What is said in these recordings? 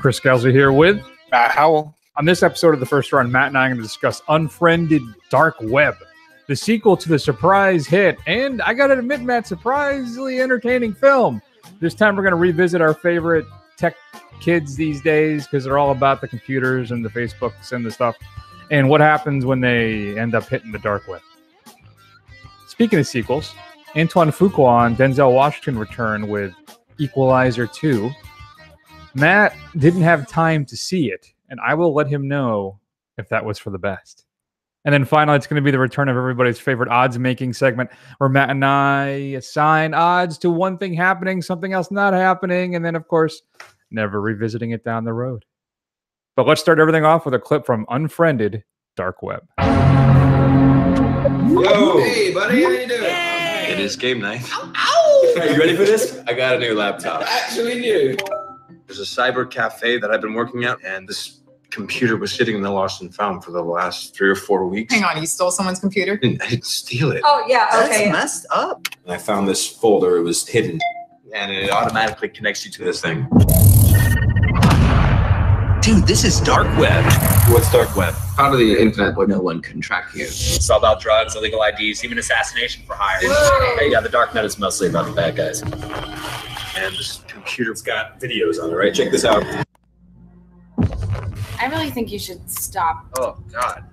Chris Kelsey here with Matt Howell. On this episode of The First Run, Matt and I are going to discuss Unfriended Dark Web, the sequel to the surprise hit, and I got to admit, Matt, surprisingly entertaining film. This time we're going to revisit our favorite tech kids these days because they're all about the computers and the Facebooks and the stuff, and what happens when they end up hitting the dark web. Speaking of sequels, Antoine Fuqua and Denzel Washington return with Equalizer 2. Matt didn't have time to see it, and I will let him know if that was for the best. And then finally, it's going to be the return of everybody's favorite odds-making segment, where Matt and I assign odds to one thing happening, something else not happening, and then, of course, never revisiting it down the road. But let's start everything off with a clip from Unfriended Dark Web. Yo! Hey, buddy, how you doing? Hey. It is game night. Ow! Ow! Are you ready for this? I got a new laptop. Actually new. There's a cyber cafe that I've been working at, and this computer was sitting in the lost and found for the last 3 or 4 weeks. Hang on, you stole someone's computer? I didn't steal it. Oh, yeah, okay. That's messed up. And I found this folder. It was hidden, and it automatically connects you to this thing. Dude, this is dark web. What's dark web? Part of the internet where no one can track you. It's all about drugs, illegal IDs, even assassination for hire. Hey, yeah, the dark net is mostly about the bad guys. And this computer's got videos on it, right? Check this out. I really think you should stop. Oh, God.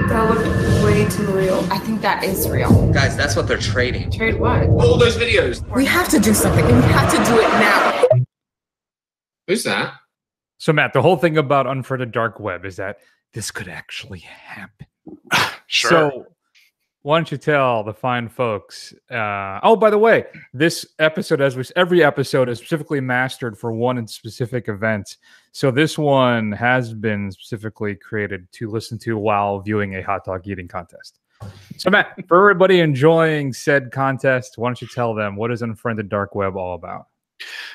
That looked way too real. I think that is real. Guys, that's what they're trading. Trade what? All those videos. We have to do something, and we have to do it now. Who's that? So, Matt, the whole thing about Unfriended Dark Web is that this could actually happen. Sure. So, why don't you tell the fine folks? Oh, by the way, this episode, every episode, is specifically mastered for one specific event. So this one has been specifically created to listen to while viewing a hot dog eating contest. So, Matt, for everybody enjoying said contest, why don't you tell them what is Unfriended Dark Web all about?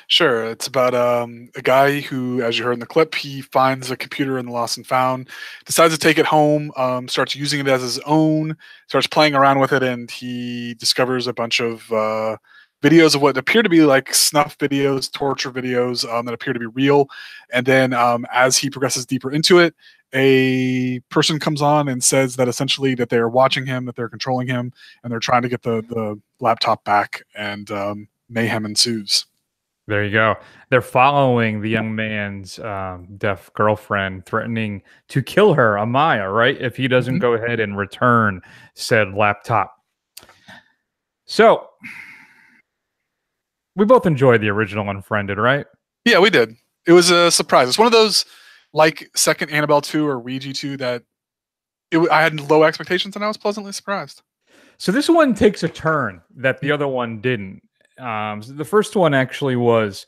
Sure. It's about a guy who, as you heard in the clip, he finds a computer in the lost and found, decides to take it home, starts using it as his own, starts playing around with it, and he discovers a bunch of videos of what appear to be like snuff videos, torture videos that appear to be real. And then as he progresses deeper into it, a person comes on and says that essentially that they're watching him, that they're controlling him, and they're trying to get the laptop back, and mayhem ensues. There you go. They're following the young man's deaf girlfriend, threatening to kill her, Amaya, right? If he doesn't go ahead and return said laptop. So, we both enjoyed the original Unfriended, right? Yeah, we did. It was a surprise. It's one of those, like second Annabelle 2 or Ouija 2, that I had low expectations and I was pleasantly surprised. So this one takes a turn that the other one didn't. So the first one actually was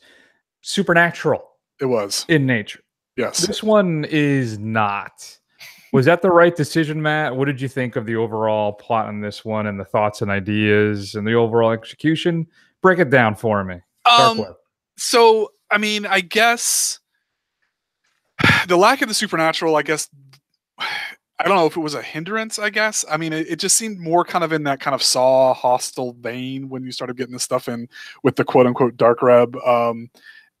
supernatural. It was. In nature. Yes. This one is not. Was that the right decision, Matt? What did you think of the overall plot on this one and the thoughts and ideas and the overall execution? Break it down for me. So, I mean, I guess the lack of the supernatural, I guess, I don't know if it was a hindrance, I guess. I mean, it just seemed more kind of in that kind of Saw hostile vein when you started getting this stuff in with the quote-unquote dark web.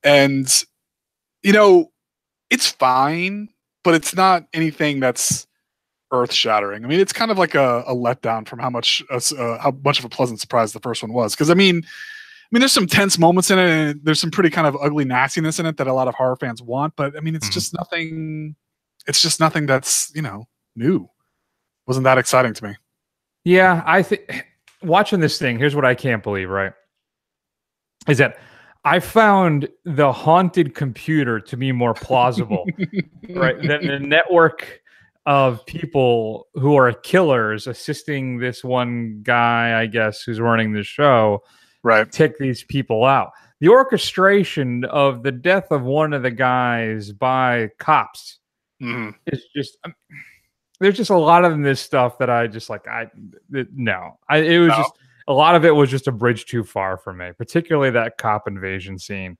And, you know, it's fine, but it's not anything that's earth-shattering. I mean, it's kind of like a letdown from how much of a pleasant surprise the first one was. Because, I mean, there's some tense moments in it, and there's some pretty kind of ugly nastiness in it that a lot of horror fans want. But, I mean, it's just nothing... It's just nothing that's, you know, new. Wasn't that exciting to me. Yeah, I think watching this thing, here's what I can't believe, right? Is that I found the haunted computer to be more plausible, right? Than the network of people who are killers assisting this one guy, I guess, who's running the show, right? Take these people out. The orchestration of the death of one of the guys by cops is just... There's just a lot of this stuff that I just like. It was just a lot of it was just a bridge too far for me, particularly that cop invasion scene.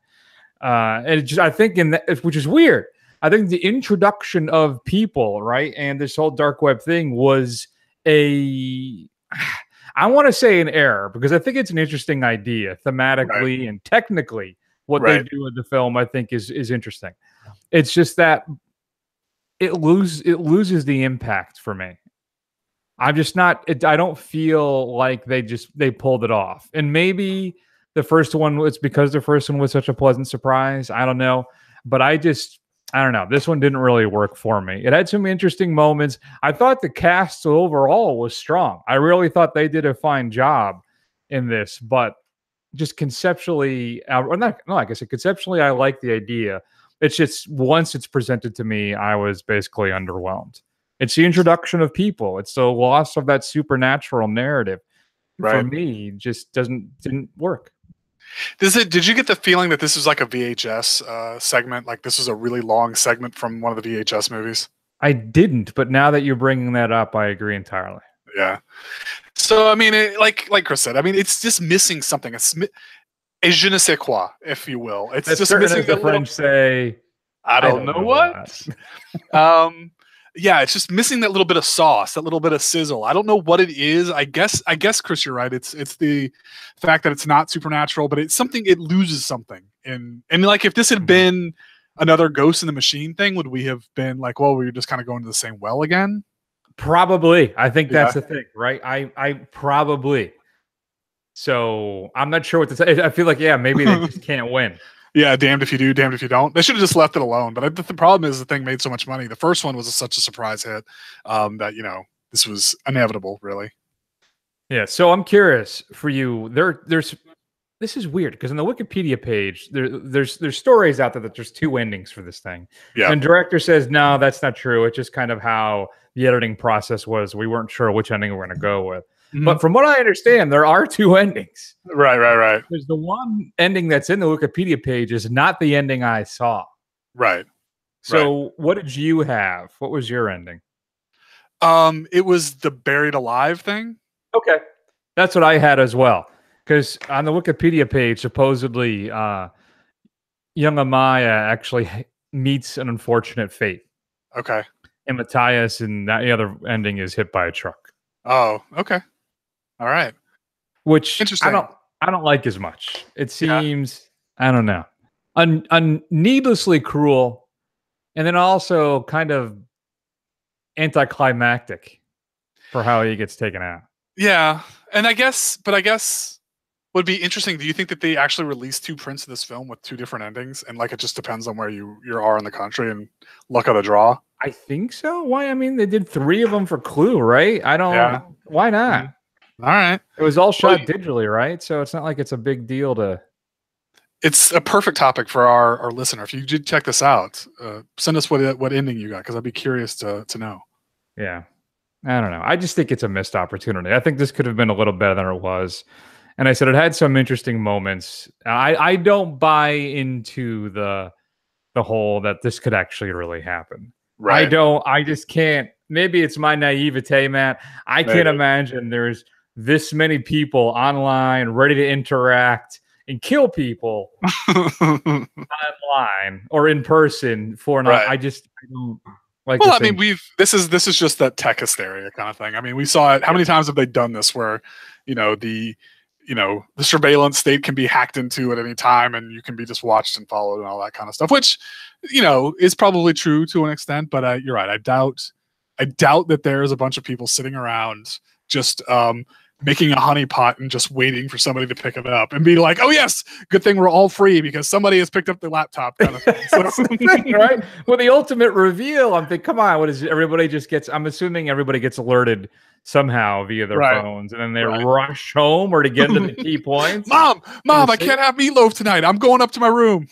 And it just, I think which is weird I think the introduction of people, right, and this whole dark web thing was a, I want to say an error because I think it's an interesting idea thematically and technically. What they do with the film, I think, is interesting. It's just that it loses the impact for me. I'm just not. I don't feel like they pulled it off. And maybe the first one was because the first one was such a pleasant surprise. I don't know, but I don't know. This one didn't really work for me. It had some interesting moments. I thought the cast overall was strong. I really thought they did a fine job in this, but just conceptually, like I said, conceptually, I like the idea. It's just once it's presented to me, I was basically underwhelmed. It's the introduction of people. It's the loss of that supernatural narrative. For me, just didn't work. Did you get the feeling that this was like a VHS segment? Like this was a really long segment from one of the VHS movies? I didn't, but now that you're bringing that up, I agree entirely. Yeah. So I mean, like Chris said, I mean, it's just missing something. It's je ne sais quoi, if you will. It's just missing. The French say, I don't know what. Yeah, it's just missing that little bit of sauce, that little bit of sizzle. I don't know what it is. I guess, Chris, you're right. It's the fact that it's not supernatural, but it's something. It loses something. And like if this had been another Ghost in the Machine thing, would we have been like, well, we were just kind of going to the same well again? Probably. I think that's the thing, right? I probably. So I'm not sure what to say. I feel like, maybe they just can't win. Yeah, damned if you do, damned if you don't. They should have just left it alone. But the problem is the thing made so much money. The first one was such a surprise hit that, this was inevitable, really. Yeah, so I'm curious for you. This is weird because on the Wikipedia page, there's stories out there that there's two endings for this thing. Yeah. And director says, no, that's not true. It's just kind of how the editing process was. We weren't sure which ending we're going to go with. Mm-hmm. But from what I understand, there are two endings. Right. There's the one ending that's in the Wikipedia page is not the ending I saw. Right. So what did you have? What was your ending? It was the buried alive thing. Okay. That's what I had as well. Because on the Wikipedia page, supposedly, young Amaya actually meets an unfortunate fate. Okay. And Matthias, and the other ending is hit by a truck. Oh, okay. All right. Which interesting. I don't like as much. It seems I don't know, needlessly cruel, and then also kind of anticlimactic for how he gets taken out. Yeah, and I guess would be interesting. Do you think that they actually released two prints of this film with two different endings, and like it just depends on where you are in the country and luck of the draw? I think so. Why? I mean, they did 3 of them for Clue, right? I don't. Yeah. Why not? Mm-hmm. All right. It was all shot digitally, right? So it's not like it's a big deal to. It's a perfect topic for our listener. If you did check this out, send us what ending you got, because I'd be curious to know. Yeah, I don't know. I just think it's a missed opportunity. I think this could have been a little better than it was. And I said it had some interesting moments. I don't buy into the whole that this could actually really happen. Right. I just can't. Maybe it's my naivete, Matt. I can't imagine there's this many people online ready to interact and kill people online or in person for an. I don't like. Well, I mean, this is just that tech hysteria kind of thing. I mean, we saw it. How many times have they done this where, the surveillance state can be hacked into at any time and you can be just watched and followed and all that kind of stuff, which, is probably true to an extent, but you're right. I doubt that there's a bunch of people sitting around just making a honeypot and just waiting for somebody to pick it up and be like, oh yes, good thing we're all free because somebody has picked up the laptop kind of thing. So, right? Well, the ultimate reveal, I'm thinking, come on, what is it? Everybody just gets, I'm assuming everybody gets alerted somehoy via their phones, and then they rush home or to get to the key points. Mom, I can't have meatloaf tonight. I'm going up to my room.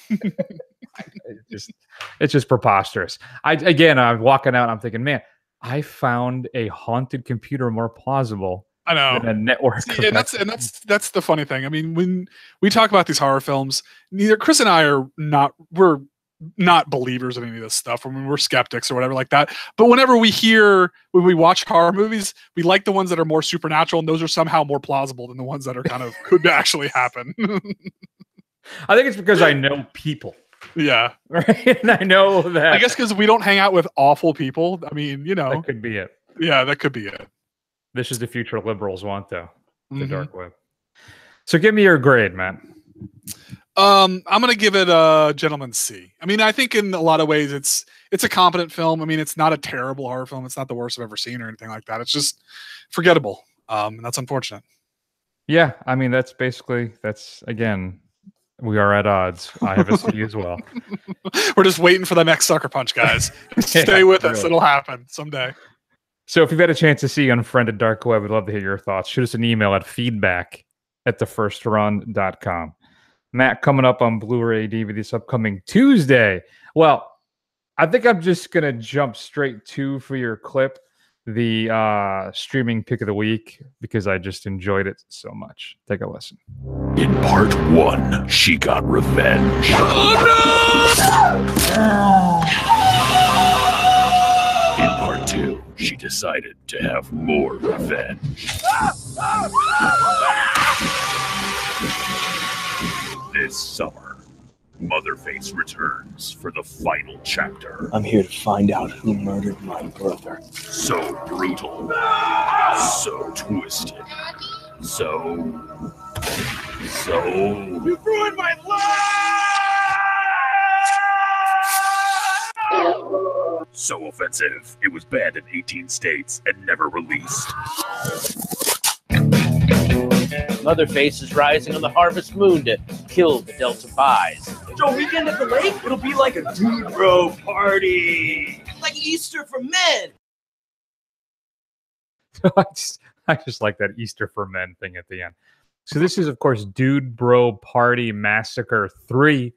It's just preposterous. I'm walking out, I'm thinking, man, I found a haunted computer more plausible. I know. Than a network. See, and that's the funny thing. I mean, when we talk about these horror films, neither Chris and I we're not believers in any of this stuff. I mean, we're skeptics or whatever like that. But when we watch horror movies, we like the ones that are more supernatural, and those are somehow more plausible than the ones that are kind of could actually happen. I think it's because I know people. Yeah. Right? And I know that. I guess because we don't hang out with awful people. I mean, that could be it. Yeah, that could be it. This is the future liberals want, though. The Mhm. dark web. So give me your grade, man. I'm gonna give it a gentleman's C. I mean, I think in a lot of ways it's a competent film. I mean, it's not a terrible horror film. It's not the worst I've ever seen or anything like that. It's just forgettable. And that's unfortunate. Yeah, I mean that's again, we are at odds. I have a C as well. We're just waiting for the next sucker punch, guys. Stay with us. really. It'll happen someday. So if you've had a chance to see Unfriended Dark Web, we'd love to hear your thoughts. Shoot us an email at feedback@thefirstrun.com. Matt, coming up on Blu-ray DVD this upcoming Tuesday. Well, I think I'm just going to jump straight to, for your clip, the streaming pick of the week, because I just enjoyed it so much. Take a listen. In part 1, she got revenge. In part 2, she decided to have more revenge. This summer, Motherface returns for the final chapter. I'm here to find out who murdered my brother. So brutal, so twisted, so... You ruined my life! So offensive, it was banned in 18 states and never released. Motherface is rising on the harvest moon to kill the Delta Pies. So weekend at the lake? It'll be like a dude bro party. Like Easter for men. I just like that Easter for Men thing at the end. So this is, of course, Dude Bro Party Massacre 3.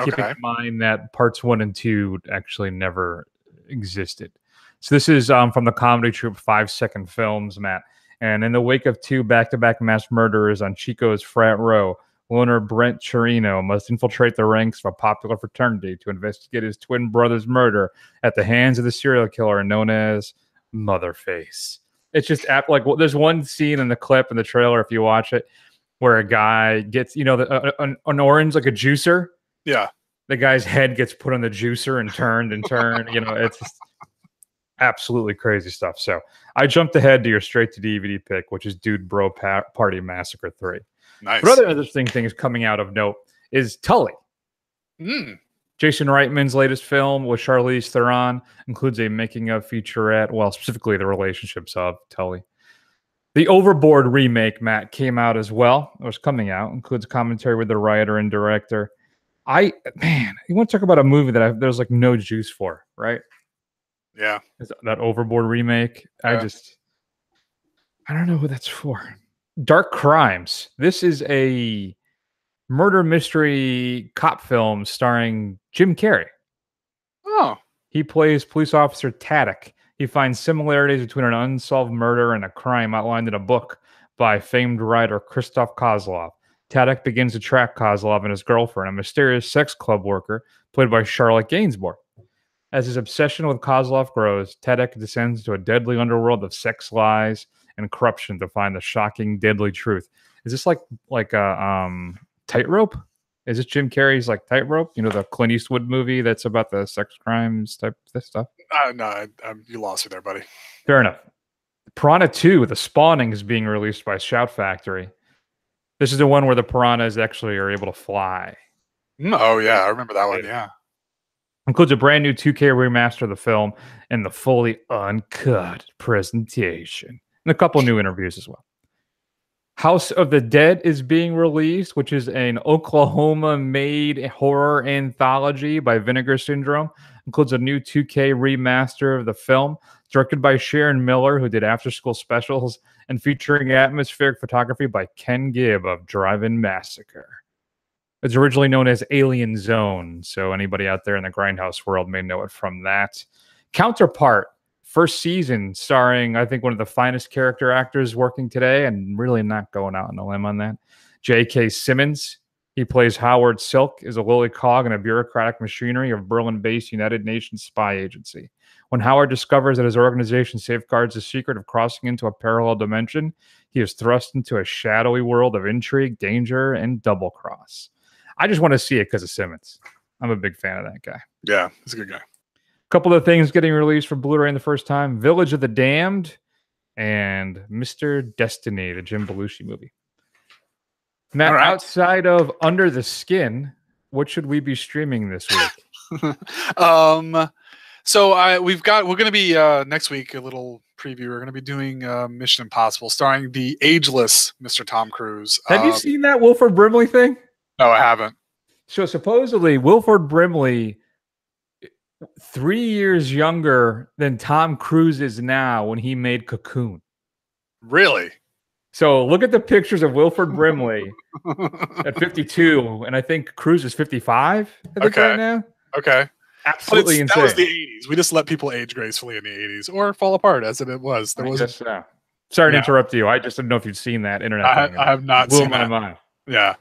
Keeping in mind that parts 1 and 2 actually never existed. So this is from the comedy troupe 5 Second Films, Matt. And in the wake of 2 back-to-back mass murders on Chico's frat row, loner Brent Chirino must infiltrate the ranks of a popular fraternity to investigate his twin brother's murder at the hands of the serial killer known as Motherface. It's just there's one scene in the clip in the trailer, if you watch it, where a guy gets, an orange, like a juicer. Yeah. The guy's head gets put on the juicer and turned. It's just absolutely crazy stuff. So I jumped ahead to your straight to DVD pick, which is Dude Bro Party Massacre 3. Nice. But other interesting things coming out of note is Tully. Jason Reitman's latest film with Charlize Theron includes a making-of featurette, well, specifically the relationships of Tully. The Overboard remake, Matt, came out as well. It was coming out. Includes commentary with the writer and director. You want to talk about a movie that there's like no juice for, right? Yeah. That Overboard remake. Yeah. I don't know who that's for. Dark Crimes. This is a murder mystery cop film starring Jim Carrey. Oh. He plays police officer Taddock. He finds similarities between an unsolved murder and a crime outlined in a book by famed writer Christoph Kozlov. Taddock begins to track Kozlov and his girlfriend, a mysterious sex club worker played by Charlotte Gainsbourg. As his obsession with Kozlov grows, Taddock descends into a deadly underworld of sex lies and corruption to find the shocking, deadly truth. Is this like a Tightrope? Is this Jim Carrey's like Tightrope? The Clint Eastwood movie that's about the sex crimes type of stuff? No, you lost me there, buddy. Fair enough. Piranha 2, The Spawning, is being released by Shout Factory. This is the one where the piranhas actually are able to fly. Oh, yeah. I remember that one. Yeah. Includes a brand new 2K remaster of the film and the fully uncut presentation. And a couple new interviews as well. House of the Dead is being released, which is an Oklahoma-made horror anthology by Vinegar Syndrome. Includes a new 2K remaster of the film, directed by Sharon Miller, who did after-school specials, and featuring atmospheric photography by Ken Gibb of Drive-In Massacre. It's originally known as Alien Zone, so anybody out there in the Grindhouse world may know it from that. Counterpart, first season, starring, I think, one of the finest character actors working today, and really not going out on a limb on that, J.K. Simmons. He plays Howard Silk, is a lily cog in a bureaucratic machinery of Berlin-based United Nations spy agency. When Howard discovers that his organization safeguards the secret of crossing into a parallel dimension, he is thrust into a shadowy world of intrigue, danger, and double-cross. I just want to see it because of Simmons. I'm a big fan of that guy. Yeah, he's a good guy. A couple of things getting released for Blu-ray in the first time: Village of the Damned and Mr. Destiny, the Jim Belushi movie. Matt, outside of Under the Skin, what should we be streaming this week? So we're going to be next week, a little preview. We're going to be doing Mission Impossible, starring the ageless Mr. Tom Cruise. Have you seen that Wilford Brimley thing? No, I haven't. So supposedly Wilford Brimley, 3 years younger than Tom Cruise is now when he made Cocoon. Really? So look at the pictures of Wilford Brimley at 52, and I think Cruise is 55 right now. Okay. Absolutely insane. That was the 80s. We just let people age gracefully in the 80s or fall apart as it was. There was. Sorry to interrupt you. I just didn't know if you'd seen that internet thing. I have not seen that. Mind. Yeah.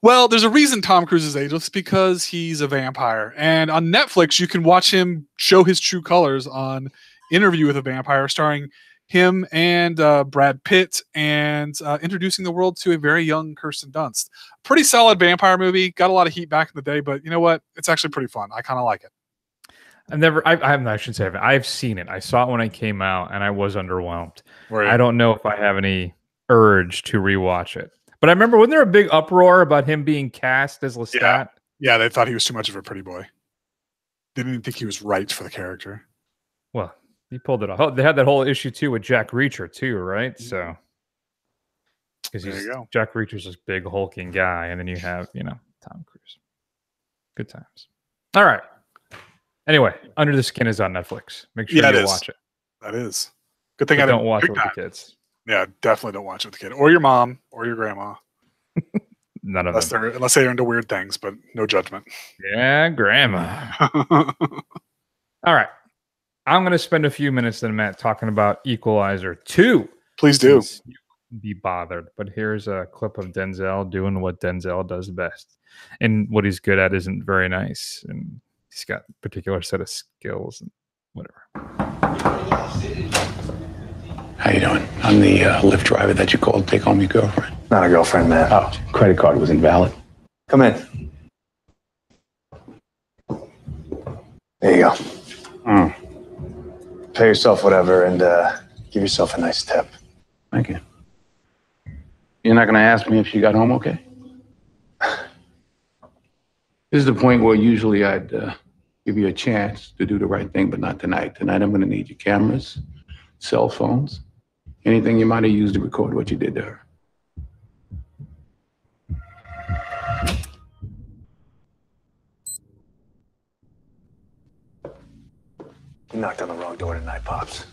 Well, there's a reason Tom Cruise is ageless, because he's a vampire. And on Netflix, you can watch him show his true colors on Interview with a Vampire, starring him and Brad Pitt, and introducing the world to a very young Kirsten Dunst. Pretty solid vampire movie. Got a lot of heat back in the day, but you know what? It's actually pretty fun. I kind of like it. I shouldn't say I've seen it. I saw it when it came out, and I was underwhelmed. Right. I don't know if I have any urge to rewatch it. But I remember, wasn't there a big uproar about him being cast as Lestat? Yeah, they thought he was too much of a pretty boy. They didn't think he was right for the character. Well, he pulled it off. They had that whole issue too with Jack Reacher too, right? So, because Jack Reacher's this big hulking guy, and then you have Tom Cruise. Good times. All right. Anyway, Under the Skin is on Netflix. Make sure you watch it. That is. Good thing I don't watch it with the kids. Yeah, definitely don't watch it with the kid, or your mom, or your grandma. None of them. Unless they're into weird things, but no judgment. Yeah, grandma. All right. I'm going to spend a few minutes then, Matt, talking about Equalizer 2. Please do. Be bothered. But here's a clip of Denzel doing what Denzel does best. And what he's good at isn't very nice. And he's got a particular set of skills and whatever. How you doing? I'm the Lyft driver that you called to take home your girlfriend. Not a girlfriend, man. Oh, credit card was invalid. Come in. There you go. Pay yourself whatever and give yourself a nice tip. Thank you. You're not going to ask me if she got home okay? This is the point where usually I'd give you a chance to do the right thing, but not tonight. Tonight I'm going to need your cameras, cell phones, anything you might have used to record what you did to her. You knocked on the wrong door tonight, Pops.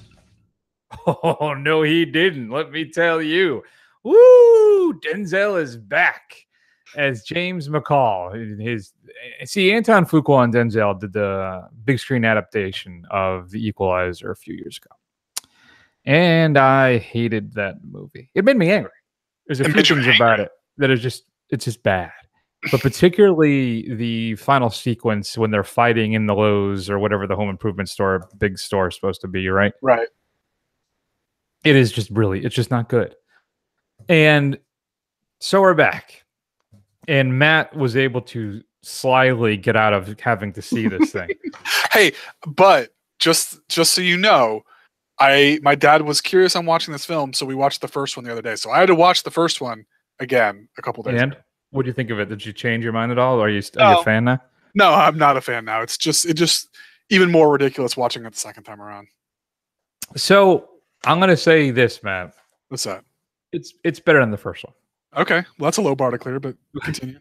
Oh, no, he didn't. Let me tell you. Woo! Denzel is back as James McCall. Anton Fuqua and Denzel did the big screen adaptation of The Equalizer a few years ago. And I hated that movie. It made me angry. There's a few things about it that it's just bad. But particularly the final sequence when they're fighting in the Lowe's or whatever the home improvement store, big store is supposed to be, right? Right. It is just it's just not good. And so we're back. And Matt was able to slyly get out of having to see this thing. Hey, but just so you know, my dad was curious on watching this film, so we watched the first one the other day. So I had to watch the first one again a couple days ago. What do you think of it? Did you change your mind at all? Are you a fan now? No, I'm not a fan now. It just even more ridiculous watching it the second time around. So I'm gonna say this, Matt. What's that? It's better than the first one. Okay, well that's a low bar to clear, but we'll continue.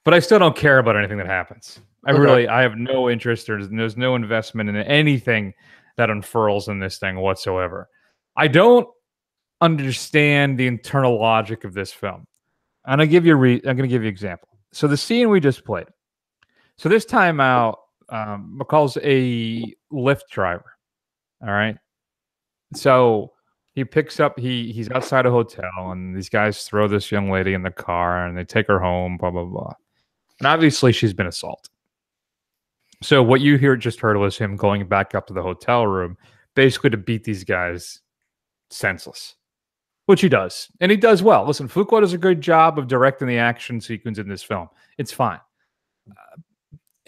But I still don't care about anything that happens. I have no interest. There's no investment in anything that unfurls in this thing whatsoever. I don't understand the internal logic of this film. And I'm going to give you an example. So the scene we just played. So this time out, McCall's a Lyft driver. All right. So he picks up, he's outside a hotel, and these guys throw this young lady in the car and they take her home, blah, blah, blah. And obviously she's been assaulted. So what you just heard was him going back up to the hotel room, basically to beat these guys senseless. Which he does. And he does well. Listen, Fuqua does a good job of directing the action sequence in this film. It's fine.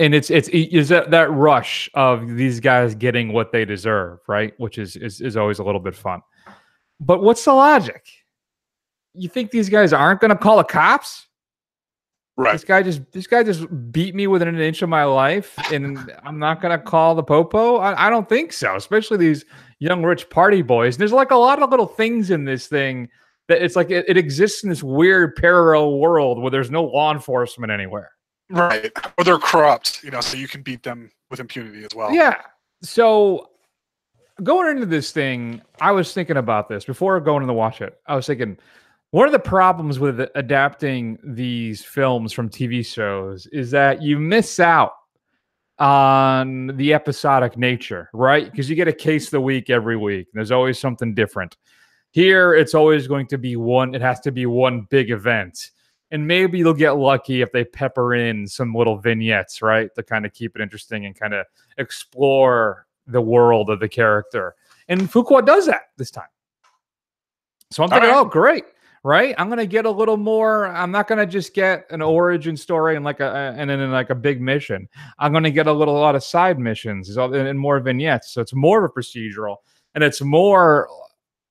And it's that rush of these guys getting what they deserve, right? Which is always a little bit fun. But what's the logic? You think these guys aren't going to call the cops? Right. This guy just beat me within an inch of my life, and I'm not going to call the popo? I don't think so, especially these young rich party boys. There's like a lot of little things in this thing that it's like it exists in this weird parallel world where there's no law enforcement anywhere. Right. Or they're corrupt, so you can beat them with impunity as well. Yeah. So going into this thing, I was thinking about this before going to watch it. I was thinking, one of the problems with adapting these films from TV shows is that you miss out on the episodic nature, right? Because you get a case of the week every week. There's always something different. Here, it's always going to be it has to be one big event. And maybe you'll get lucky if they pepper in some little vignettes, right? To kind of keep it interesting and kind of explore the world of the character. And Fuqua does that this time. So I'm thinking, oh, great. Right, I'm gonna get a little more. I'm not gonna just get an origin story and then like a big mission. I'm gonna get a lot of side missions and more vignettes. So it's more of a procedural, and it's more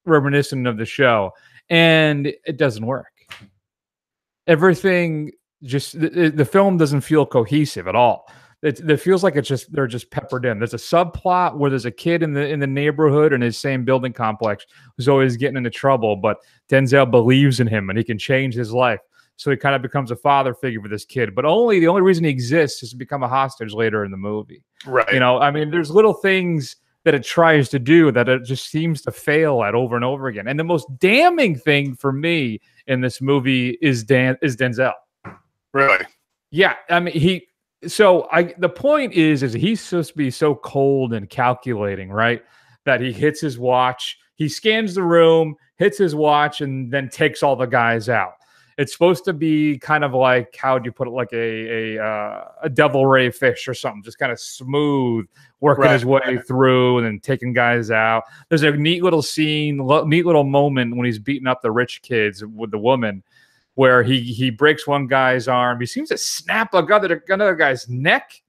reminiscent of the show. And it doesn't work. Everything the film doesn't feel cohesive at all. It feels like they're just peppered in. There's a subplot where there's a kid in the neighborhood in his same building complex who's always getting into trouble, but Denzel believes in him and he can change his life. So he kind of becomes a father figure for this kid. But the only reason he exists is to become a hostage later in the movie. Right. There's little things that it tries to do that it just seems to fail at over and over again. And the most damning thing for me in this movie is Denzel. Really? Yeah. The point is he's supposed to be so cold and calculating, right? That he hits his watch, he scans the room, hits his watch, and then takes all the guys out. It's supposed to be kind of like, how would you put it, like a devil ray fish or something, just kind of smooth, working his way through and then taking guys out. There's a neat little scene, neat little moment when he's beating up the rich kids with the woman, where he breaks one guy's arm. He seems to snap another guy's neck,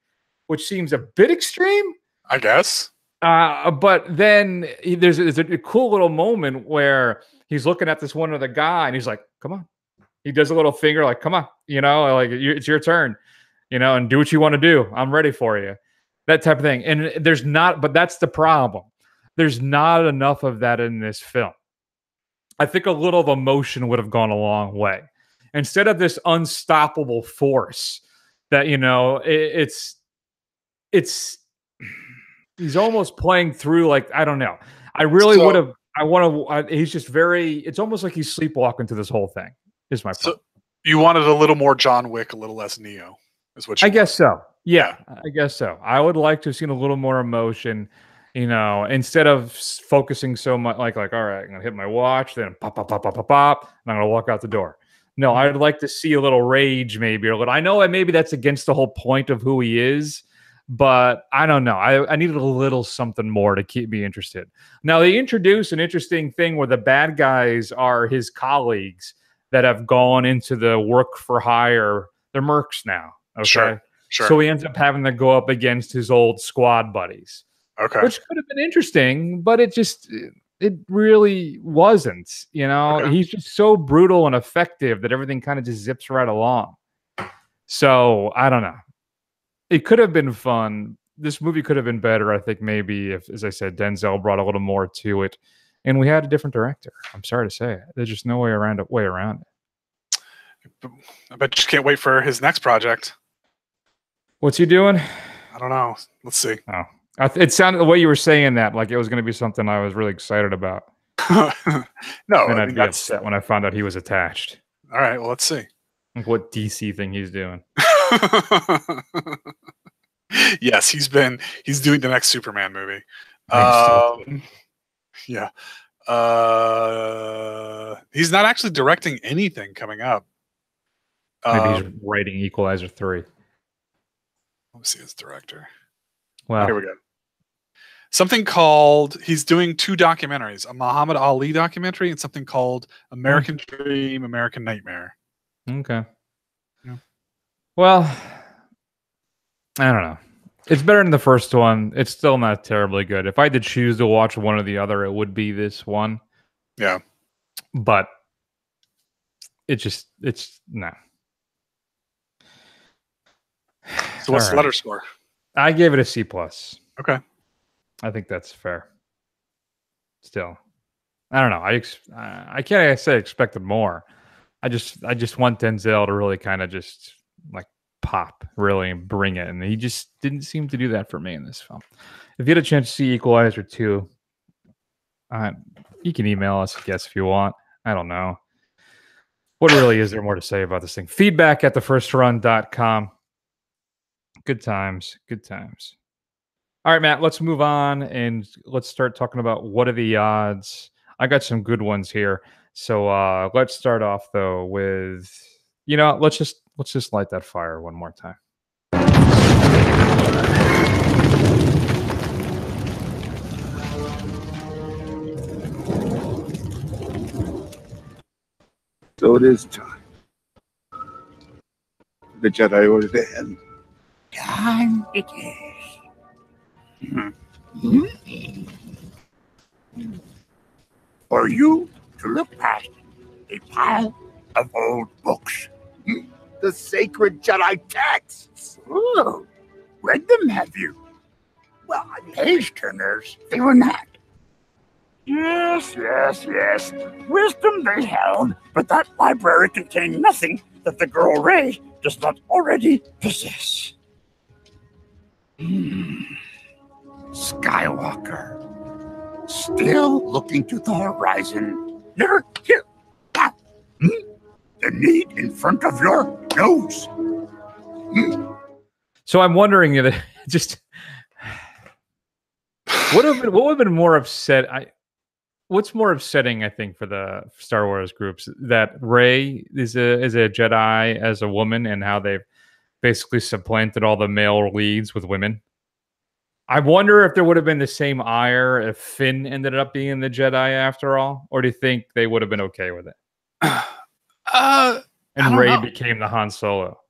which seems a bit extreme, I guess. But then there's a cool little moment where he's looking at this one other guy and he's like, come on. He does a little finger like, come on, it's your turn, and do what you want to do. I'm ready for you. That type of thing. And but that's the problem. There's not enough of that in this film. I think a little of emotion would have gone a long way. Instead of this unstoppable force that, he's almost playing through, like, I don't know. I really would have, he's just it's almost like he's sleepwalking through this whole thing, is my point. So you wanted a little more John Wick, a little less Neo, is what you want. guess so. Yeah, I guess so. I would like to have seen a little more emotion, instead of focusing so much, like, all right, I'm going to hit my watch, then pop, pop, pop, pop, pop, pop, and I'm going to walk out the door. No, I'd like to see a little rage, maybe, or a little. I know maybe that's against the whole point of who he is, but I don't know. I needed a little something more to keep me interested. Now, they introduce an interesting thing where the bad guys are his colleagues that have gone into the work for hire. They're mercs now. Okay. Sure. So he ends up having to go up against his old squad buddies. Okay. Which could have been interesting, but it really wasn't. Okay. He's just so brutal and effective that everything kind of just zips right along. So I don't know. It could have been fun. This movie could have been better, I think, maybe if, as I said, Denzel brought a little more to it, and we had a different director. I'm sorry to say it. There's just no way around it. I bet you can't wait for his next project. What's he doing? I don't know. Let's see. Oh, it sounded, the way you were saying that, like it was going to be something I was really excited about. No, and I'd be upset when I found out he was attached. All right, well, let's see. Like what DC thing he's doing. Yes, he's doing the next Superman movie. Yeah. He's not actually directing anything coming up. Maybe he's writing Equalizer 3. Let me see his director. Wow. Here we go. Something called, he's doing 2 documentaries, a Muhammad Ali documentary and something called American Dream, American Nightmare. Okay. Yeah. Well, I don't know. It's better than the first one. It's still not terribly good. If I had to choose to watch one or the other, it would be this one. Yeah. But it's no. So what's the letter score? I gave it a C plus. Okay. I think that's fair. Still, I don't know. I can't say I expected more. I just want Denzel to really kind of just like pop, really, and bring it, and he just didn't seem to do that for me in this film. If you had a chance to see Equalizer 2, you can email us, I guess, if you want. I don't know. What really is there more to say about this thing? Feedback at thefirstrun.com. Good times. Good times. All right, Matt, let's move on and let's start talking about what are the odds. I got some good ones here. So let's start off though with, let's just light that fire one more time. So it is time. The Jedi order to end. Time it is. For you to look past a pile of old books. The sacred Jedi texts. Ooh, read them, have you? Well, page turners, they were not. Yes. Wisdom they held, but that library contained nothing that the girl Rey does not already possess. Skywalker, still looking to the horizon. Never here. Now, the need in front of your nose. So I'm wondering if just what would have been more upset. What's more upsetting, I think, for the Star Wars groups, that Rey is a Jedi as a woman, and how they've basically supplanted all the male leads with women. I wonder if there would have been the same ire if Finn ended up being the Jedi after all, or do you think they would have been okay with it? And Rey became the Han Solo.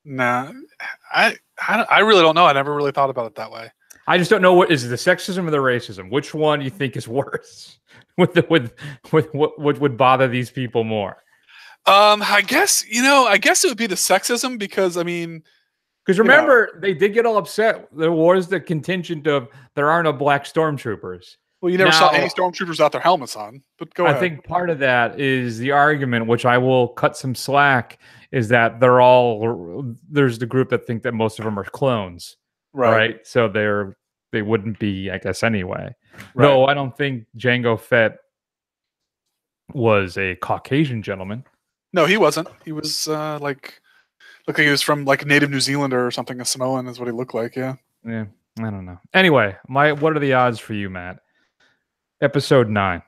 Nah, I really don't know. I never really thought about it that way. I just don't know what is the sexism or the racism. Which one you think is worse? With what would bother these people more? I guess it would be the sexism because remember they did get all upset. There was the contingent of there are no black stormtroopers. Well, you never saw any stormtroopers without their helmets on. But go ahead. I think part of that is the argument, which I will cut some slack, is that there's the group that think that most of them are clones, right? So they wouldn't be, I guess, anyway. Right. No, I don't think Jango Fett was a Caucasian gentleman. No, he wasn't. He was looked like he was from like native New Zealander or something. A Samoan is what he looked like. Yeah. Yeah. I don't know. Anyway, what are the odds for you, Matt? Episode 9.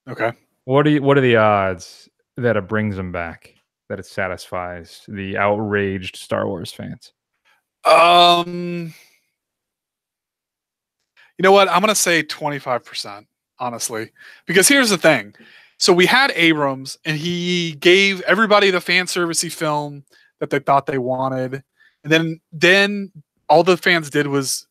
Okay. What are the odds that it brings them back? That it satisfies the outraged Star Wars fans? You know what? I'm going to say 25%, honestly. Because here's the thing. So we had Abrams, and he gave everybody the fan servicey film that they thought they wanted. And then all the fans did was,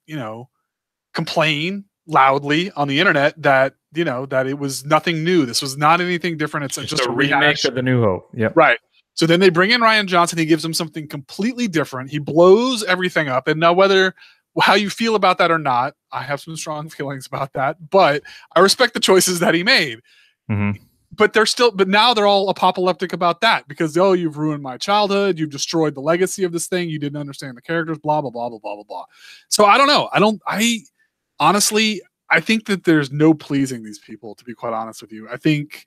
complain loudly on the internet that, that it was nothing new. This was not anything different. It's just a remake of The New Hope. Yep. Right. So then they bring in Rian Johnson. He gives them something completely different. He blows everything up. And now how you feel about that or not, I have some strong feelings about that, but I respect the choices that he made. Mm-hmm. But now they're all apoplectic about that because, you've ruined my childhood. You've destroyed the legacy of this thing. You didn't understand the characters, blah, blah, blah, blah, blah, blah, blah. So I don't know. Honestly, I think that there's no pleasing these people, to be quite honest with you. I think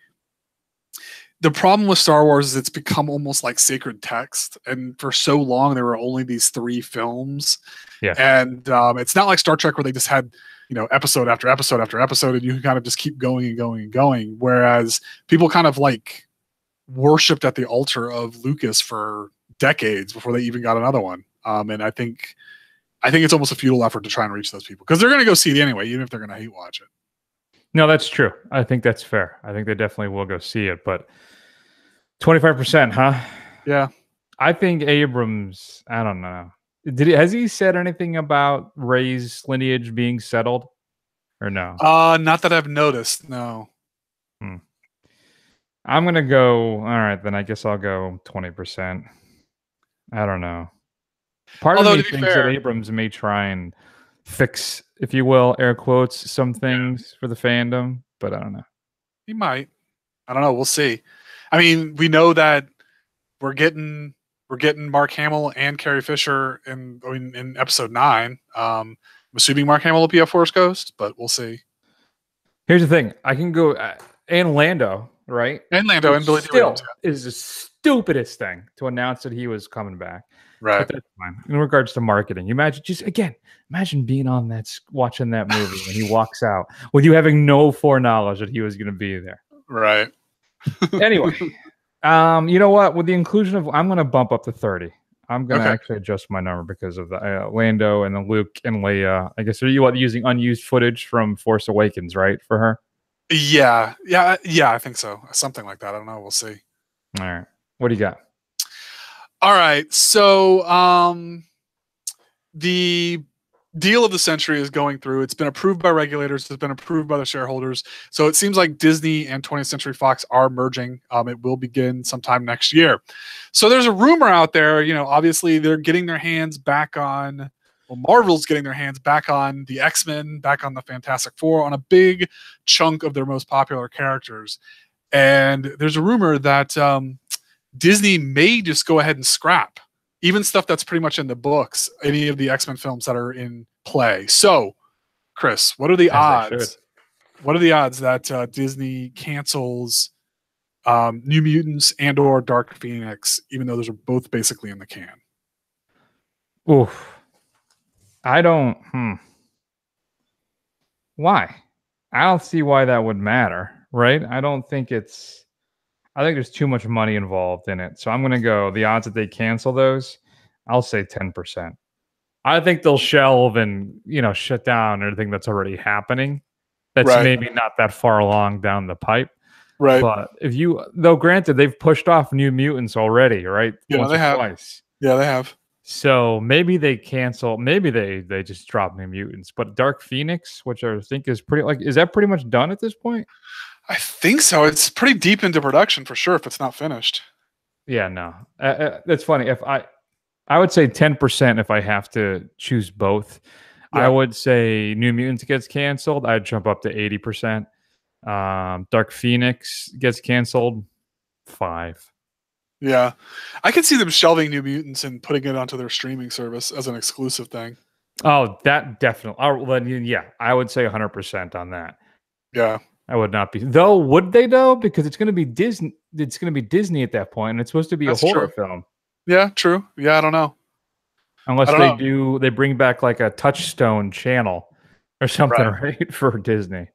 the problem with Star Wars is it's become almost like sacred text. And for so long, there were only these 3 films. Yeah. And it's not like Star Trek where they just had, episode after episode after episode, and you can kind of just keep going and going and going. Whereas people kind of like worshipped at the altar of Lucas for decades before they even got another one. And I think it's almost a futile effort to try and reach those people because they're going to go see it anyway, even if they're going to hate watch it. No, that's true. I think that's fair. I think they definitely will go see it, but 25%, huh? Yeah. I think Abrams, I don't know. Has he said anything about Rey's lineage being settled, or no? Not that I've noticed. No. I'm gonna go. All right, then I guess I'll go 20%. I don't know. Part Although, of me to be thinks fair- that Abrams may try and fix, if you will, air quotes, some things for the fandom, but I don't know. He might. I don't know. We'll see. I mean, we know that we're getting Mark Hamill and Carrie Fisher in episode 9. I'm assuming Mark Hamill will be a Force Ghost, but we'll see. Here's the thing: I can go and Lando, right? And Lando Which and Billy Dee still Williams, is the stupidest thing to announce that he was coming back. Right. But that's fine. In regards to marketing, imagine being on that, watching that movie when he walks out with you having no foreknowledge that he was going to be there. Right. Anyway, you know what? With the inclusion of, I'm going to bump up to 30. I'm going to Okay. actually adjust my number because of the Lando and the Luke and Leia. I guess are you using unused footage from Force Awakens, right, for her? Yeah. I think so. Something like that. I don't know. We'll see. All right. What do you got? All right. So, the deal of the century is going through. It's been approved by regulators. It's been approved by the shareholders. So it seems like Disney and 20th Century Fox are merging. It will begin sometime next year. So there's a rumor out there, obviously they're getting their hands back on, well, Marvel's getting their hands back on the X-Men, back on the Fantastic Four, on a big chunk of their most popular characters. And there's a rumor that Disney may just go ahead and scrap even stuff that's pretty much in the books, any of the X-Men films that are in play. So, Chris, what are the odds? What are the odds that Disney cancels New Mutants and or Dark Phoenix, even though those are both basically in the can? Oof. I don't. Why? I don't see why that would matter, right? I think there's too much money involved in it. So I'm going to go the odds that they cancel those, I'll say 10%. I think they'll shelve and, shut down everything that's already happening. That's maybe not that far along down the pipe. Right. But though granted, they've pushed off New Mutants already, right? Yeah, Once they or have. Twice. Yeah, they have. So maybe they cancel. Maybe they just drop New Mutants. But Dark Phoenix, which I think is is that pretty much done at this point? I think so. It's pretty deep into production for sure if it's not finished. Yeah, no. That's funny. If I would say 10% if I have to choose both. Yeah. I would say New Mutants gets canceled. I'd jump up to 80%. Dark Phoenix gets canceled. 5. Yeah. I could see them shelving New Mutants and putting it onto their streaming service as an exclusive thing. Oh, that definitely. Yeah, I would say 100% on that. Yeah. I would not be. Though, would they though? Because it's going to be Disney. It's going to be Disney at that point, and it's supposed to be That's a horror true. film. Yeah, true. Yeah, I don't know. Unless they bring back like a Touchstone channel or something, right? For Disney.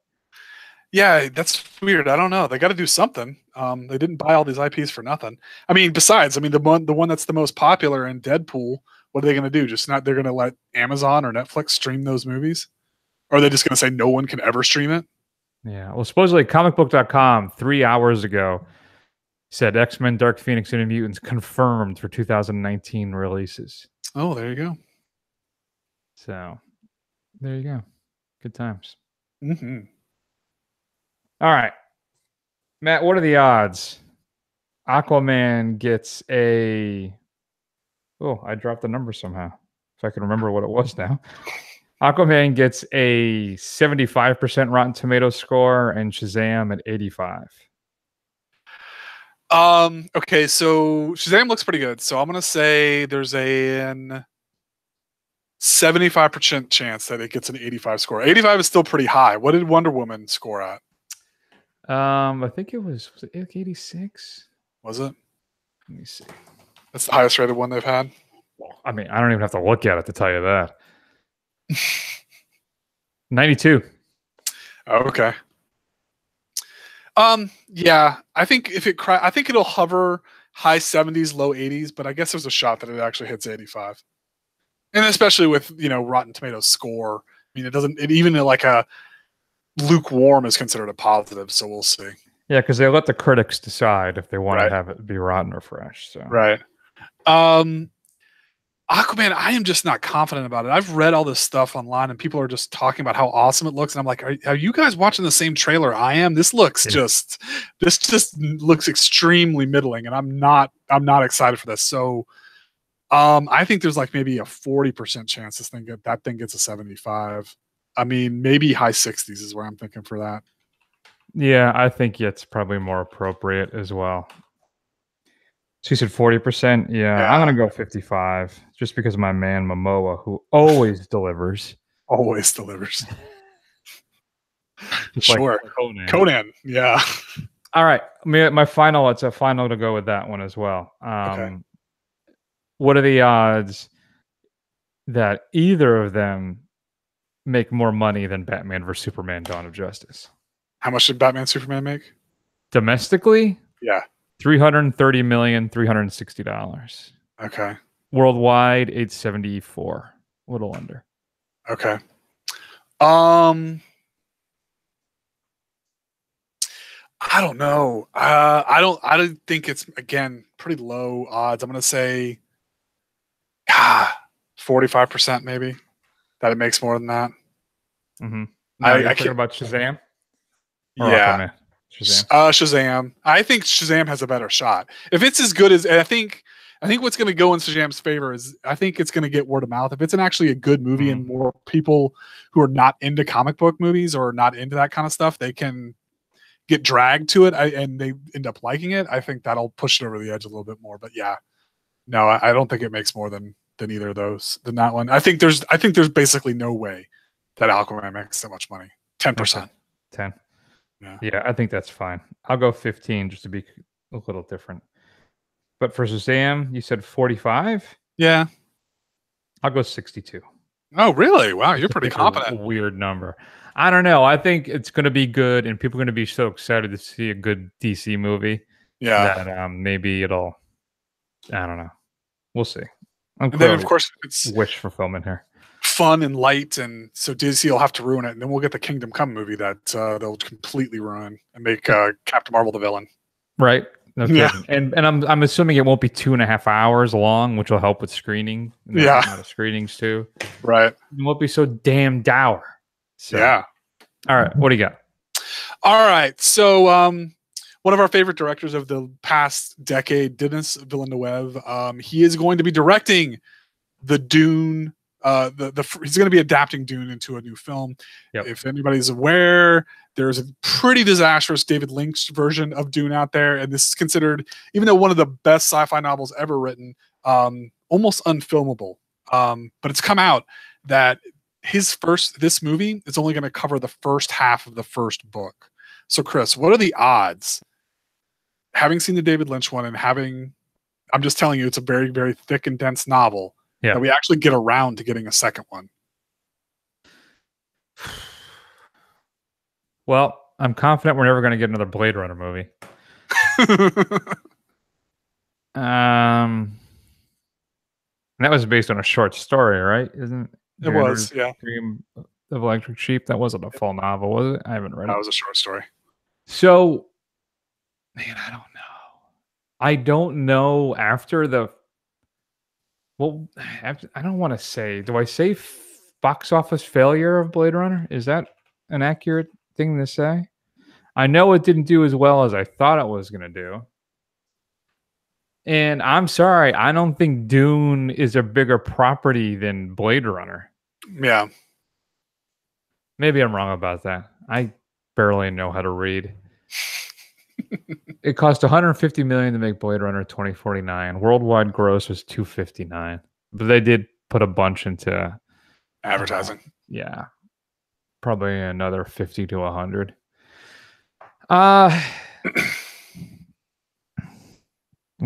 Yeah, that's weird. I don't know. They got to do something. They didn't buy all these IPs for nothing. The one that's the most popular in Deadpool. What are they going to do? They're going to let Amazon or Netflix stream those movies, or are they just going to say no one can ever stream it? Yeah. Well, supposedly comicbook.com 3 hours ago said X-Men, Dark Phoenix, and Mutants confirmed for 2019 releases. Oh, there you go. So, there you go. Good times. Mm-hmm. All right. Matt, what are the odds? Aquaman gets a... Oh, I dropped the number somehow. If I can remember what it was now. Aquaman gets a 75% Rotten Tomatoes score and Shazam at 85. Okay, so Shazam looks pretty good. So I'm gonna say there's an 75% chance that it gets an 85 score. 85 is still pretty high. What did Wonder Woman score at? I think it was it 86? Was it? Let me see. That's the highest rated one they've had. I mean, I don't even have to look at it to tell you that. 92. Okay. Yeah, I think I think it'll hover high 70s, low 80s, but I guess there's a shot that it actually hits 85. And especially with, Rotten Tomatoes score. I mean, even like a lukewarm is considered a positive, so we'll see. Yeah, because they let the critics decide if they want to have it be rotten or fresh. So right. Aquaman, I am just not confident about it. I've read all this stuff online and people are just talking about how awesome it looks. And I'm like, are you guys watching the same trailer I am? This just looks extremely middling, and I'm not excited for this. So I think there's like maybe a 40% chance that thing gets a 75. I mean, maybe high 60s is where I'm thinking for that. Yeah, I think it's probably more appropriate as well. She said 40%. Yeah, I'm gonna go 55, just because of my man Momoa, who always delivers. Always delivers. Just Sure. Like Conan. Yeah. All right. My final. It's a final to go with that one as well. Okay. What are the odds that either of them make more money than Batman vs Superman: Dawn of Justice? How much did Batman Superman make? Domestically? Yeah. $330 million, $360. Okay. Worldwide, 874. A little under. Okay. I don't know. I don't think it's, again, pretty low odds. I'm gonna say 45% maybe that it makes more than that. Mm-hmm. I can't can't about Shazam. Or Yeah. Aquaman? Shazam. Shazam. I think Shazam has a better shot. If it's as good as, I think what's going to go in Shazam's favor is I think it's going to get word of mouth. If it's actually a good movie and more people who are not into comic book movies or not into that kind of stuff, they can get dragged to it and they end up liking it. I think that'll push it over the edge a little bit more. But yeah, no, I don't think it makes more than either of those, than that one. I think there's basically no way that Aquaman makes that much money. 10%. 10. Yeah. Yeah, I think that's fine. I'll go 15 just to be a little different. But for Shazam, you said 45? Yeah. I'll go 62. Oh, really? Wow, you're Just to pretty pick confident. A weird number. I don't know. I think it's going to be good, and people are going to be so excited to see a good DC movie. Yeah. That maybe it'll. I don't know. We'll see. And then, of course, it's wish fulfillment here. Fun and light, and so DC will have to ruin it, and then we'll get the Kingdom Come movie that they'll completely ruin and make Captain Marvel the villain. Right. No kidding. Yeah. And I'm assuming it won't be 2.5 hours long, which will help with screening. Yeah. A lot of screenings too. Right. It won't be so damn dour. So, yeah. All right. What do you got? All right. So one of our favorite directors of the past decade, Denis Villeneuve, he is going to be directing the Dune. He's going to be adapting Dune into a new film. Yep. If anybody's aware, there's a pretty disastrous David Lynch version of Dune out there, and this is considered, even though one of the best sci-fi novels ever written, almost unfilmable. But it's come out that this movie is only going to cover the first half of the first book. So, Chris, what are the odds, having seen the David Lynch one and I'm just telling you, it's a very, very thick and dense novel, that we actually get around to getting a second one? Well, I'm confident we're never going to get another Blade Runner movie. And that was based on a short story, right? Isn't it? Was, yeah. Dream of Electric Sheep. That wasn't a full novel, was it? I haven't read it. That was a short story. So, man, I don't know. I don't know after I don't want to say. Do I say box office failure of Blade Runner? Is that an accurate thing to say? I know it didn't do as well as I thought it was going to do. And I'm sorry, I don't think Dune is a bigger property than Blade Runner. Yeah. Maybe I'm wrong about that. I barely know how to read. It cost $150 million to make Blade Runner 2049. Worldwide gross was $259. But they did put a bunch into advertising. Yeah. Probably another 50 to 100. What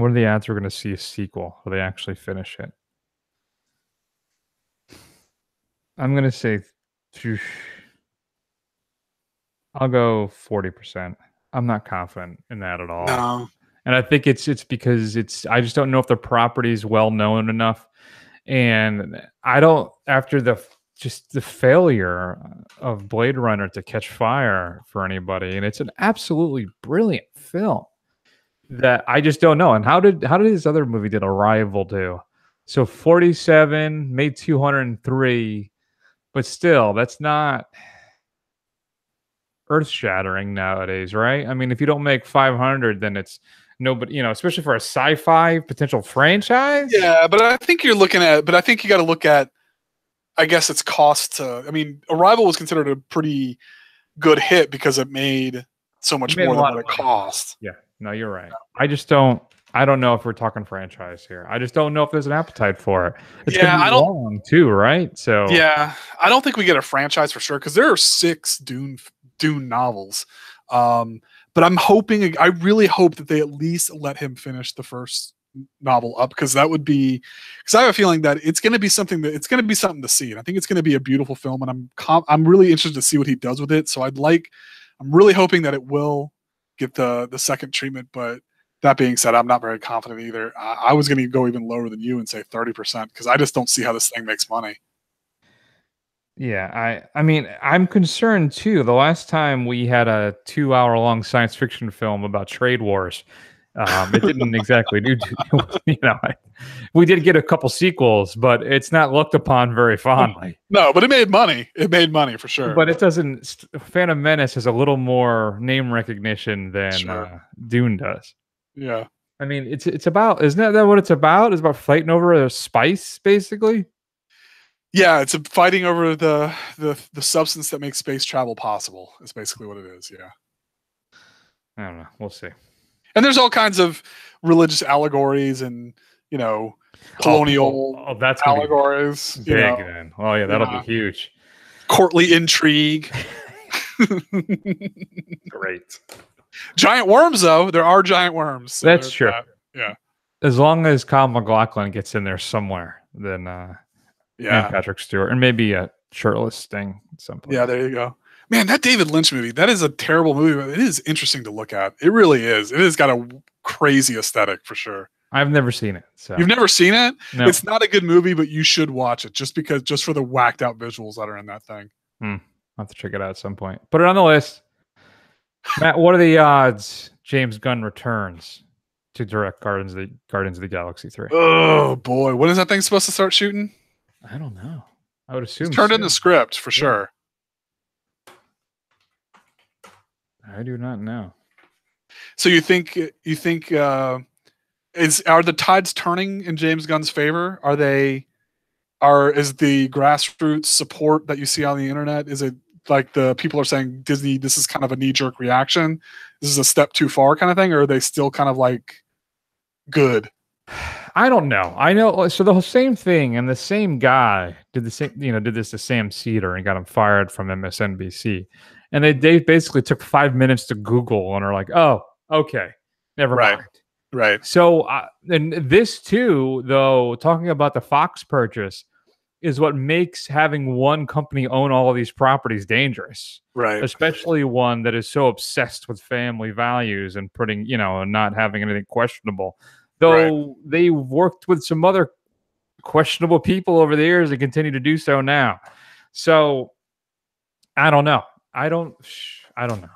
are the odds we're going to see a sequel? Will they actually finish it? I'm going to say I'll go 40%. I'm not confident in that at all. No. And I think it's because I just don't know if the property is well known enough. And I don't, after the failure of Blade Runner to catch fire for anybody, and it's an absolutely brilliant film, that I just don't know. And how did his other movie, did Arrival, do? So 47 made 203, but still, that's not earth-shattering nowadays, right? I mean, if you don't make 500, then it's nobody, especially for a sci-fi potential franchise. Yeah, but I think you got to look at, I guess, its cost to. I mean, Arrival was considered a pretty good hit because it made so much more than what it cost. Yeah, no, you're right. I don't know if we're talking franchise here. I just don't know if there's an appetite for it. It's gonna be long too, right? So yeah, I don't think we get a franchise for sure because there are 6 Dune novels. But I really hope that they at least let him finish the first novel up, because that would be, because I have a feeling that it's going to be something to see, and I think it's going to be a beautiful film, and I'm really interested to see what he does with it. So I'm really hoping that it will get the second treatment. But that being said, I'm not very confident either. I was going to go even lower than you and say 30% because I just don't see how this thing makes money. yeah, I mean, I'm concerned too. The last time we had a 2-hour-long science fiction film about trade wars, it didn't exactly do. We did get a couple sequels, but it's not looked upon very fondly. No, but it made money. It made money for sure. But it doesn't. Phantom Menace has a little more name recognition than Dune does. Yeah, I mean, it's about. Isn't that what it's about? It's about fighting over a spice, basically. Yeah, it's fighting over the substance that makes space travel possible. Is basically what it is. Yeah. I don't know. We'll see. And there's all kinds of religious allegories and colonial that's allegories. Big then. Oh yeah, that'll be huge. Courtly intrigue. Great. Giant worms, though. There are giant worms. So that's true. Yeah. As long as Kyle MacLachlan gets in there somewhere, then and Patrick Stewart, and maybe a shirtless Sting at some point. Yeah, there you go. Man, that David Lynch movie, that is a terrible movie, but it is interesting to look at. It really is. It has got a crazy aesthetic for sure. I've never seen it. So. You've never seen it? No. It's not a good movie, but you should watch it just for the whacked out visuals that are in that thing. I'll have to check it out at some point. Put it on the list. Matt, what are the odds James Gunn returns to direct Guardians of the Galaxy 3? Oh boy, when is that thing supposed to start shooting? I don't know. I would assume it's turned in the script for sure. I do not know. So you think are the tides turning in James Gunn's favor? Is the grassroots support that you see on the internet, is it like the people are saying Disney, this is kind of a knee-jerk reaction, this is a step too far kind of thing, or are they still kind of like good? I don't know. I know. So the same thing, and the same guy did this to Sam Cedar and got him fired from MSNBC. And they basically took 5 minutes to Google and are like, oh, okay, never mind. Right. So, and this too, though, talking about the Fox purchase is what makes having one company own all of these properties dangerous. Right. Especially one that is so obsessed with family values and putting, and not having anything questionable. Though they worked with some other questionable people over the years and continue to do so now. So I don't know. I don't know.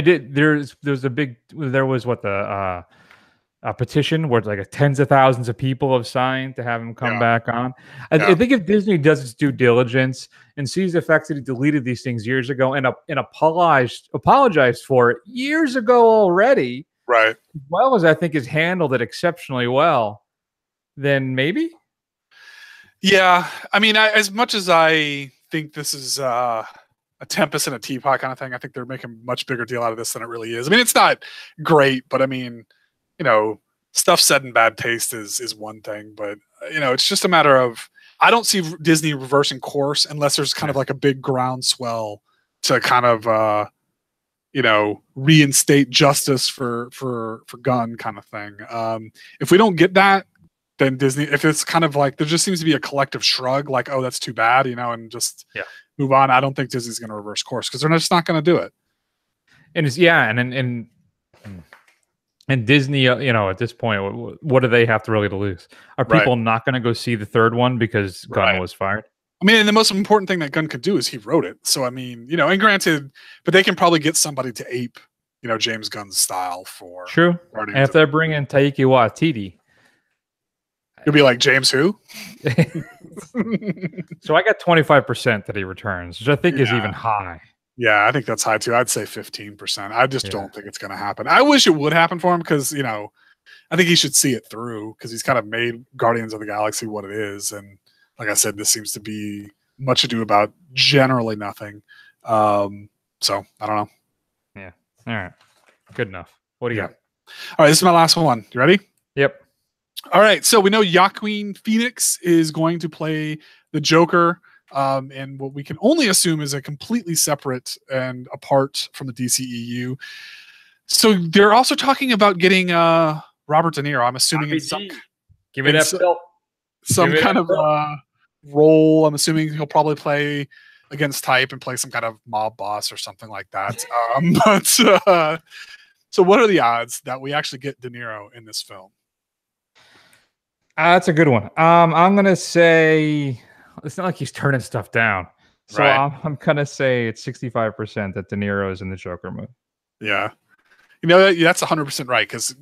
There was a petition where like tens of thousands of people have signed to have him come back on. I think if Disney does its due diligence and sees the fact that he deleted these things years ago and apologized for it years ago already, right? As well as I think has handled it exceptionally well, then maybe. Yeah, I mean, as much as I think this is a tempest in a teapot kind of thing, I think they're making a much bigger deal out of this than it really is. I mean, it's not great, but I mean, stuff said in bad taste is one thing, but it's just a matter of, I don't see Disney reversing course unless there's kind of like a big groundswell to kind of reinstate justice for Gunn kind of thing. If we don't get that, then Disney, if it's kind of like there just seems to be a collective shrug, like, oh, that's too bad, and just move on. I don't think Disney's going to reverse course because they're just not going to do it. And it's and Disney, at this point, what do they have to really to lose? Are people not going to go see the third one because Gunn was fired? I mean, and the most important thing that Gunn could do is he wrote it. So I mean, and granted, but they can probably get somebody to ape, James Gunn's style for true. And if they're bringing Taika Waititi, You'll be like, James who? So I got 25% that he returns, which I think is even high. Yeah, I think that's high too. I'd say 15%. I just don't think it's going to happen. I wish it would happen for him because, you know, I think he should see it through because he's kind of made Guardians of the Galaxy what it is. And like I said, this seems to be much ado about generally nothing. So I don't know. Yeah. All right. Good enough. What do you got? All right. This is my last one. You ready? Yep. All right. So we know Joaquin Phoenix is going to play the Joker. And what we can only assume is a completely separate and apart from the DCEU. So they're also talking about getting Robert De Niro. I'm assuming in some, give me that belt. Some kind of role. I'm assuming he'll probably play against type and play some kind of mob boss or something like that. So what are the odds that we actually get De Niro in this film? That's a good one. I'm gonna say it's not like he's turning stuff down. So I'm gonna say it's 65% that De Niro is in the Joker movie. Yeah. You know, that's 100% right because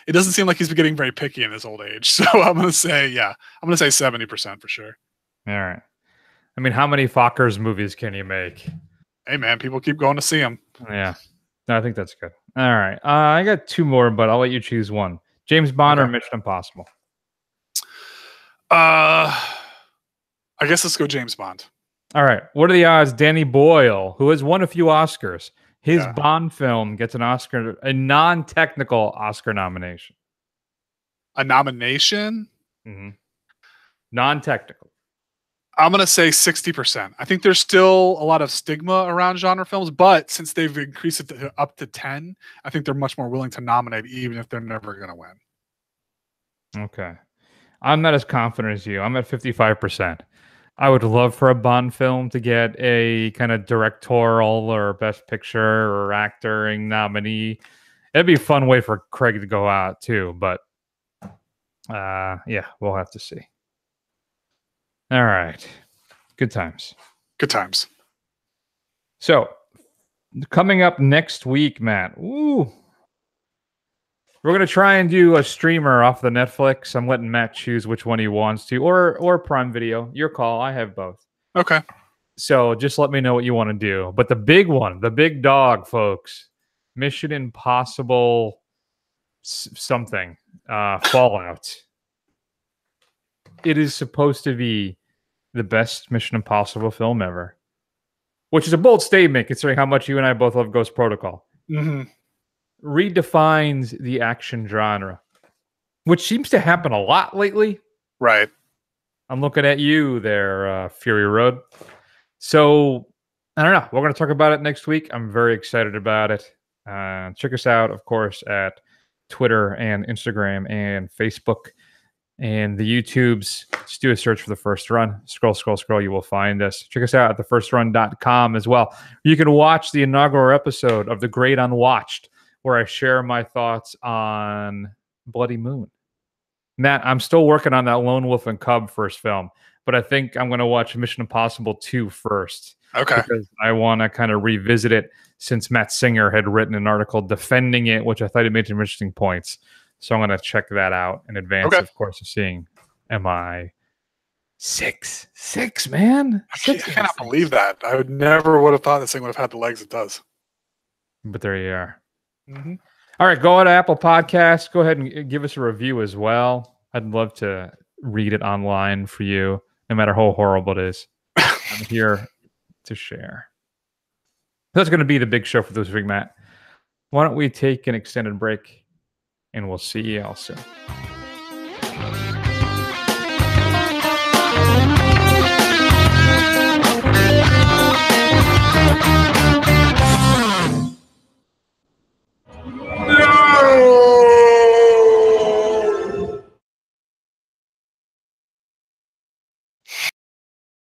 it doesn't seem like he's getting very picky in his old age. So I'm going to say, 70% for sure. All right. I mean, how many Fockers movies can you make? Hey, man, people keep going to see him. Yeah. No, I think that's good. All right. I got two more, but I'll let you choose one. James Bond or Mission Impossible? I guess let's go James Bond. All right. What are the odds Danny Boyle, who has won a few Oscars, his Bond film gets an Oscar, a non-technical Oscar nomination? A nomination? Mm-hmm. Non-technical. I'm going to say 60%. I think there's still a lot of stigma around genre films, but since they've increased it up to 10, I think they're much more willing to nominate even if they're never going to win. Okay. I'm not as confident as you. I'm at 55%. I would love for a Bond film to get a kind of directorial or best picture or acting nominee. It'd be a fun way for Craig to go out too, but we'll have to see. All right. Good times. Good times. So, coming up next week, Matt. Ooh. We're going to try and do a streamer off the Netflix. I'm letting Matt choose which one he wants to, or Prime Video. Your call. I have both. Okay. So just let me know what you want to do. But the big one, the big dog, folks, Mission Impossible something, Fallout. It is supposed to be the best Mission Impossible film ever, which is a bold statement considering how much you and I both love Ghost Protocol. Mm-hmm. Redefines the action genre, which seems to happen a lot lately. Right. I'm looking at you there, Fury Road. So, I don't know. We're going to talk about it next week. I'm very excited about it. Check us out, of course, at Twitter and Instagram and Facebook and the YouTubes. Just do a search for The First Run. Scroll. You will find us. Check us out at thefirstrun.com as well. You can watch the inaugural episode of The Great Unwatched, where I share my thoughts on Bloody Moon. Matt, I'm still working on that Lone Wolf and Cub first film, but I think I'm going to watch Mission Impossible 2 first. Okay. Because I want to kind of revisit it since Matt Singer had written an article defending it, which I thought he made some interesting points. So I'm going to check that out in advance, of course, of seeing MI 6. 6, man. I cannot believe that. I would have thought this thing would have had the legs it does. But there you are. Mm-hmm. All right, go to Apple Podcasts. Go ahead and give us a review as well. I'd love to read it online for you, no matter how horrible it is. I'm here to share. That's going to be the big show for this week, Matt. Why don't we take an extended break, and we'll see you all soon.